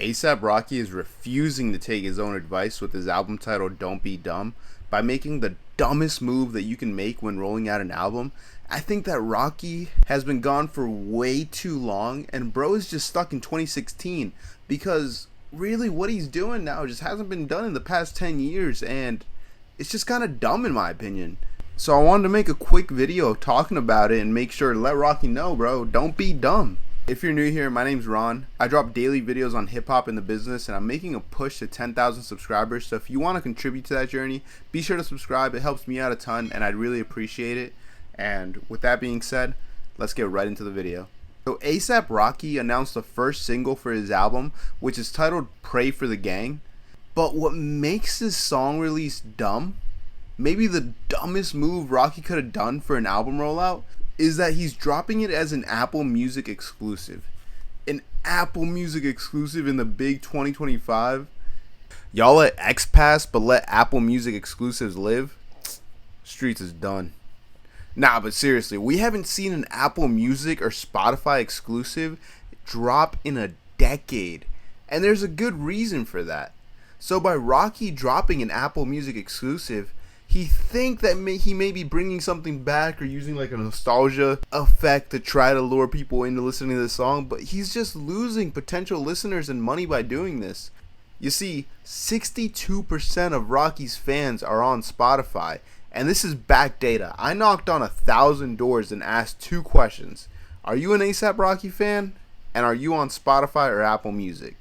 ASAP Rocky is refusing to take his own advice with his album title Don't Be Dumb by making the dumbest move that you can make when rolling out an album. I think that Rocky has been gone for way too long, and bro is just stuck in 2016 because really what he's doing now just hasn't been done in the past 10 years, and it's just kind of dumb in my opinion. So I wanted to make a quick video talking about it and make sure to let Rocky know, bro, don't be dumb. If you're new here, my name's Ron. I drop daily videos on hip-hop and the business, and I'm making a push to 10,000 subscribers. So if you want to contribute to that journey, be sure to subscribe. It helps me out a ton, and I'd really appreciate it. And with that being said, let's get right into the video. So ASAP Rocky announced the first single for his album, which is titled Pray for the Gang. But what makes this song release dumb, maybe the dumbest move Rocky could have done for an album rollout, is that he's dropping it as an Apple Music exclusive. An Apple Music exclusive in the big 2025? Y'all let X pass, but let Apple Music exclusives live? Streets is done. Nah, but seriously, we haven't seen an Apple Music or Spotify exclusive drop in a decade. And there's a good reason for that. So by Rocky dropping an Apple Music exclusive, he think that he may be bringing something back or using like a nostalgia effect to try to lure people into listening to the song, but he's just losing potential listeners and money by doing this. You see, 62% of Rocky's fans are on Spotify, and this is back data. I knocked on 1,000 doors and asked 2 questions. Are you an ASAP Rocky fan? And are you on Spotify or Apple Music?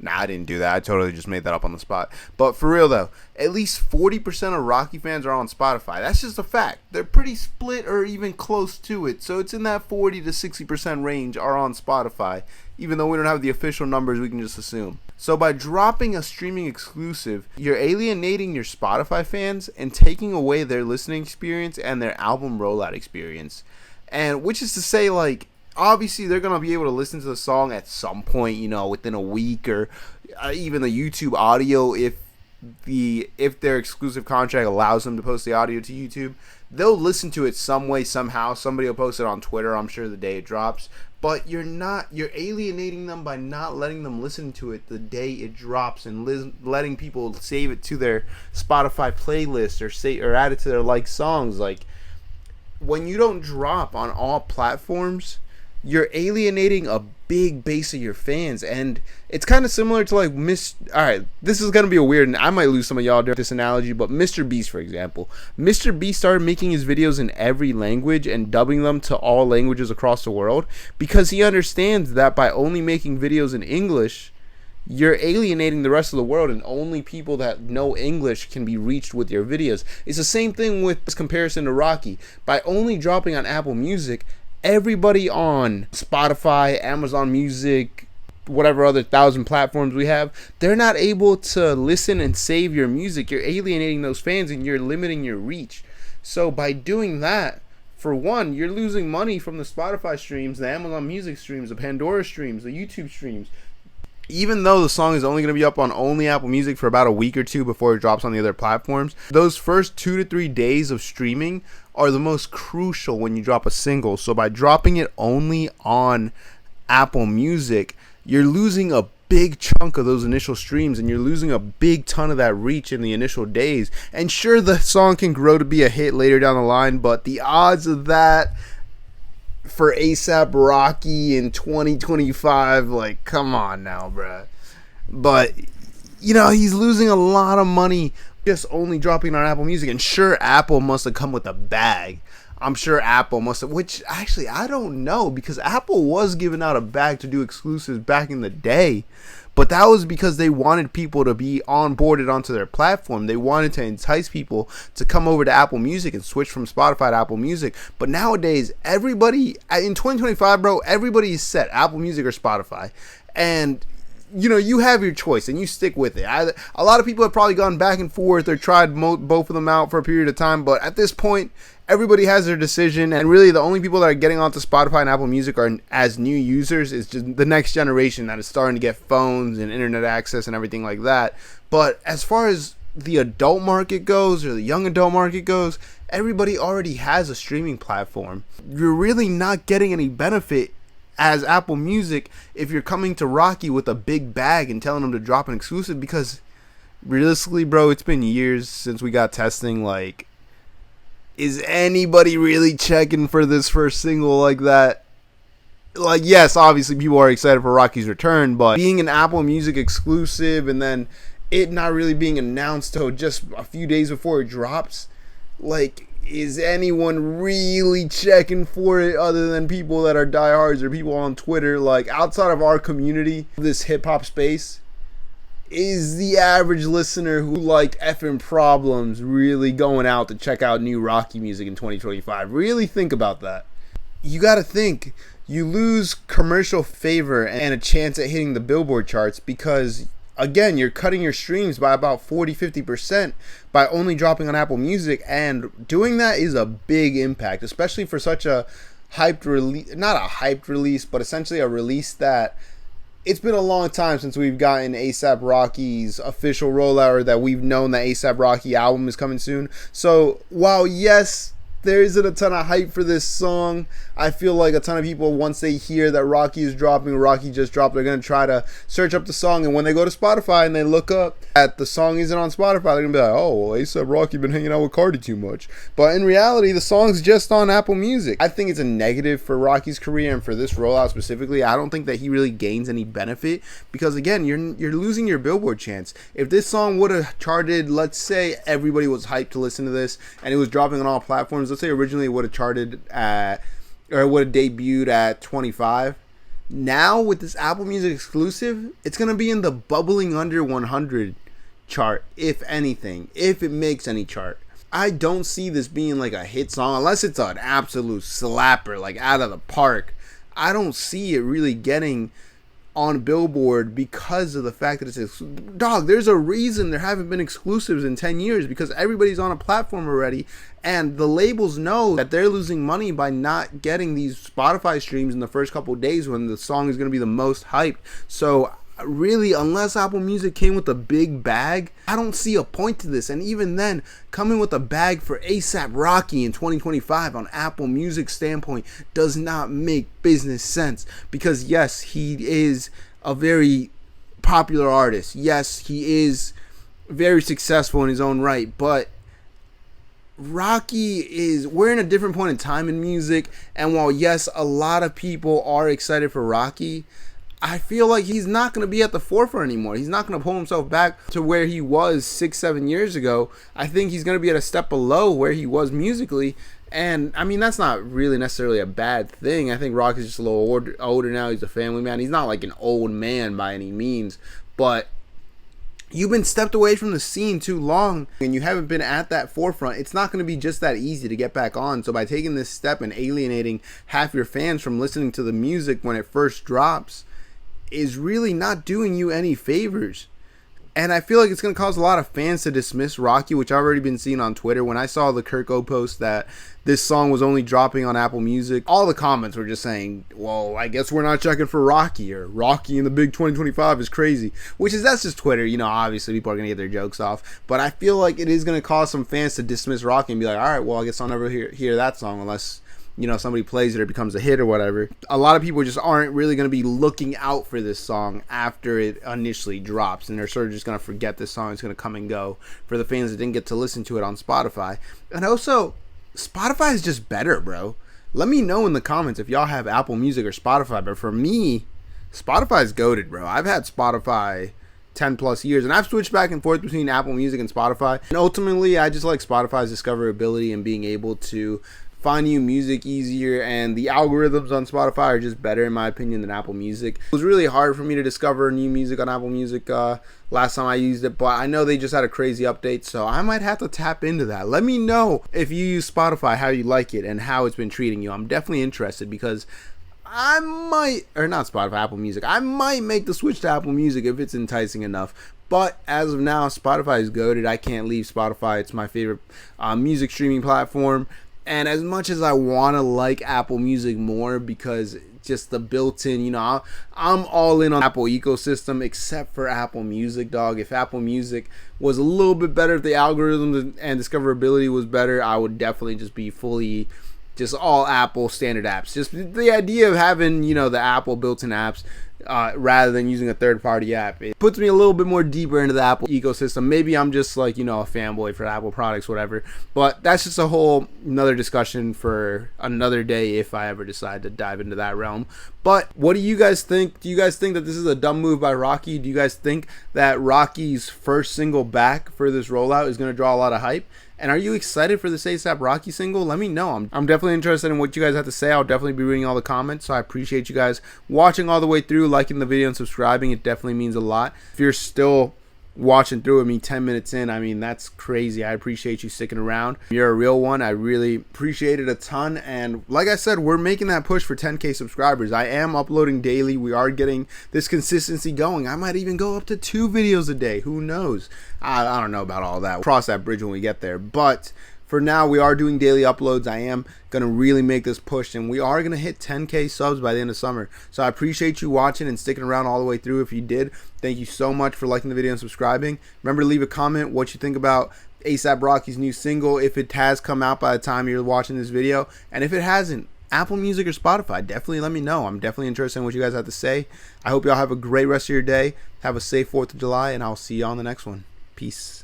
Nah, I didn't do that. I totally just made that up on the spot. But for real though, at least 40% of Rocky fans are on Spotify. That's just a fact. They're pretty split or even close to it. So it's in that 40 to 60% range are on Spotify. Even though we don't have the official numbers, we can just assume. So by dropping a streaming exclusive, you're alienating your Spotify fans and taking away their listening experience and their album rollout experience. And which is to say, like, obviously they're going to be able to listen to the song at some point, you know, within a week, or even the YouTube audio if their exclusive contract allows them to post the audio to YouTube. They'll listen to it some way, somehow. Somebody will post it on Twitter, I'm sure, the day it drops. But you're alienating them by not letting them listen to it the day it drops and letting people save it to their Spotify playlist or add it to their like songs. Like, when you don't drop on all platforms, you're alienating a big base of your fans. And it's kind of similar to like alright, this is gonna be a weird, and I might lose some of y'all during this analogy, but Mr. Beast, for example. Mr. Beast started making his videos in every language and dubbing them to all languages across the world because he understands that by only making videos in English, you're alienating the rest of the world, and only people that know English can be reached with your videos. It's the same thing with this comparison to Rocky. By only dropping on Apple Music, everybody on Spotify, Amazon Music, whatever other 1,000 platforms we have, they're not able to listen and save your music. You're alienating those fans and you're limiting your reach. So by doing that, for one, you're losing money from the Spotify streams, the Amazon Music streams, the Pandora streams, the YouTube streams. Even though the song is only going to be up on only Apple Music for about a week or two before it drops on the other platforms, those first 2 to 3 days of streaming are the most crucial when you drop a single. So by dropping it only on Apple Music, you're losing a big chunk of those initial streams, and you're losing a big ton of that reach in the initial days. And sure, the song can grow to be a hit later down the line, but the odds of that for ASAP Rocky in 2025, like, come on now, bruh. But, you know, he's losing a lot of money just only dropping on Apple Music. And sure, Apple must have come with a bag. I'm sure Apple must have, which actually I don't know, because Apple was giving out a bag to do exclusives back in the day. But that was because they wanted people to be onboarded onto their platform. They wanted to entice people to come over to Apple Music and switch from Spotify to Apple Music. But nowadays, everybody, in 2025, bro, everybody is set, Apple Music or Spotify. And, you know, you have your choice and you stick with it. A lot of people have probably gone back and forth or tried both of them out for a period of time. But at this point, everybody has their decision, and really the only people that are getting onto Spotify and Apple Music are as new users is just the next generation that is starting to get phones and internet access and everything like that. But as far as the adult market goes, or the young adult market goes, everybody already has a streaming platform. You're really not getting any benefit as Apple Music if you're coming to Rocky with a big bag and telling him to drop an exclusive? Because realistically, bro, it's been years since we got testing. Like, is anybody really checking for this first single like that? Like, yes, obviously people are excited for Rocky's return, but being an Apple Music exclusive and then it not really being announced till just a few days before it drops, like, is anyone really checking for it other than people that are diehards or people on Twitter? Like, outside of our community, this hip-hop space, is the average listener who liked effing Problems really going out to check out new Rocky music in 2025? Really think about that. You gotta think, you lose commercial favor and a chance at hitting the Billboard charts because, again, you're cutting your streams by about 40-50% by only dropping on Apple Music, and doing that is a big impact, especially for such a hyped release, not a hyped release, but essentially a release that it's been a long time since we've gotten A$AP Rocky's official rollout, or that we've known that A$AP Rocky album is coming soon. So while yes, there isn't a ton of hype for this song, I feel like a ton of people, once they hear that Rocky is dropping, Rocky just dropped, they're going to try to search up the song. And when they go to Spotify and they look up that the song isn't on Spotify, they're going to be like, oh, well, A$AP Rocky been hanging out with Cardi too much. But in reality, the song's just on Apple Music. I think it's a negative for Rocky's career, and for this rollout specifically, I don't think that he really gains any benefit because, again, you're losing your Billboard chance. If this song would have charted, let's say everybody was hyped to listen to this and it was dropping on all platforms, let's say originally it would have charted at, or it would have debuted at 25. Now with this Apple Music exclusive, it's going to be in the bubbling under 100 chart, if anything, if it makes any chart. I don't see this being like a hit song unless it's an absolute slapper, like out of the park. I don't see it really getting on Billboard because of the fact that it's dog. There's a reason there haven't been exclusives in 10 years because everybody's on a platform already, and the labels know that they're losing money by not getting these Spotify streams in the first couple of days when the song is going to be the most hyped. So really, unless Apple Music came with a big bag, I don't see a point to this. And even then, coming with a bag for A$AP Rocky in 2025 on Apple Music standpoint does not make business sense, because yes, he is a very popular artist. Yes, he is very successful in his own right, but we're in a different point in time in music, and while yes, a lot of people are excited for Rocky, I feel like he's not going to be at the forefront anymore. He's not going to pull himself back to where he was 6-7 years ago. I think he's going to be at a step below where he was musically. And, I mean, that's not really necessarily a bad thing. I think Rocky's just a little older now. He's a family man. He's not like an old man by any means. But you've been stepped away from the scene too long and you haven't been at that forefront. It's not going to be just that easy to get back on. So by taking this step and alienating half your fans from listening to the music when it first drops is really not doing you any favors. And I feel like it's going to cause a lot of fans to dismiss Rocky, which I've already been seeing on Twitter. When I saw the Kirko post that this song was only dropping on Apple Music, all the comments were just saying, well, I guess we're not checking for Rocky, or Rocky in the big 2025 is crazy. That's just Twitter. You know, obviously people are going to get their jokes off. But I feel like it is going to cause some fans to dismiss Rocky and be like, all right, well, I guess I'll never hear that song unless, you know, somebody plays it or becomes a hit or whatever. A lot of people just aren't really going to be looking out for this song after it initially drops, and they're sort of just going to forget this song. It's going to come and go for the fans that didn't get to listen to it on Spotify. And also, Spotify is just better, bro. Let me know in the comments if y'all have Apple Music or Spotify, but for me, Spotify's goated, bro. I've had Spotify 10 plus years, and I've switched back and forth between Apple Music and Spotify, and ultimately I just like Spotify's discoverability and being able to find new music easier, and the algorithms on Spotify are just better in my opinion than Apple Music. It was really hard for me to discover new music on Apple Music last time I used it, but I know they just had a crazy update, so I might have to tap into that. Let me know if you use Spotify, how you like it and how it's been treating you. I'm definitely interested, because I might, or not Spotify, Apple Music, I might make the switch to Apple Music if it's enticing enough. But as of now, Spotify is goated. I can't leave Spotify. It's my favorite music streaming platform. And as much as I want to like Apple Music more, because just the built-in, you know, I'm all in on Apple ecosystem except for Apple Music, dog. If Apple Music was a little bit better, if the algorithm and discoverability was better, I would definitely just be fully just all Apple standard apps. Just the idea of having, you know, the Apple built-in apps rather than using a third-party app, it puts me a little bit more deeper into the Apple ecosystem. Maybe I'm just like, you know, a fanboy for Apple products, whatever. But that's just a whole another discussion for another day if I ever decide to dive into that realm. But what do you guys think? Do you guys think that this is a dumb move by Rocky? Do you guys think that Rocky's first single back for this rollout is going to draw a lot of hype? And are you excited for this ASAP Rocky single? Let me know. I'm definitely interested in what you guys have to say. I'll definitely be reading all the comments. So I appreciate you guys watching all the way through, liking the video and subscribing. It definitely means a lot. If you're still watching through with me 10 minutes in, I mean, that's crazy. I appreciate you sticking around. You're a real one. I really appreciate it a ton. And like I said, we're making that push for 10K subscribers. I am uploading daily. We are getting this consistency going. I might even go up to 2 videos a day. Who knows? I don't know about all that. We'll cross that bridge when we get there. But for now, we are doing daily uploads. I am going to really make this push, and we are going to hit 10K subs by the end of summer. So I appreciate you watching and sticking around all the way through. If you did, thank you so much for liking the video and subscribing. Remember to leave a comment what you think about ASAP Rocky's new single, if it has come out by the time you're watching this video. And if it hasn't, Apple Music or Spotify, definitely let me know. I'm definitely interested in what you guys have to say. I hope y'all have a great rest of your day. Have a safe 4th of July, and I'll see you on the next one. Peace.